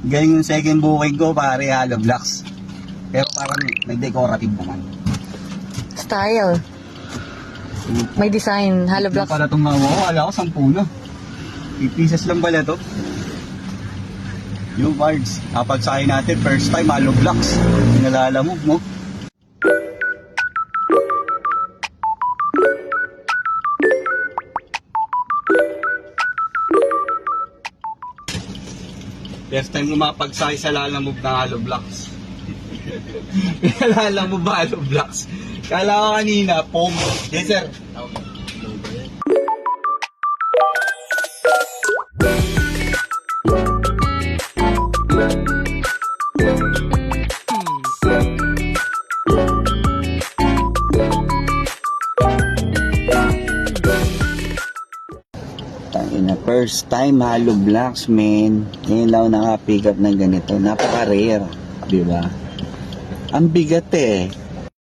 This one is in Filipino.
Galing yung second booking ko, pare, hollow blocks. Pero parang may decorative naman. Style. May design. Hollow Yung blocks. pala itong mga mo, ala ko, 10 na. 8 pieces lang pala to. Yung cards, kapag sakay natin, first time, hollow blocks. Pinalala mo. First time lumapagsakay sa lalamove ng hollow blocks. Pinalala mo ba hollow blocks? Kala ko kanina, pom. Yes, sir. First time hollow blocks, man. Ngayon lang ako naka-pick up ng ganito. Napaka-rare, di ba? Ang bigat eh.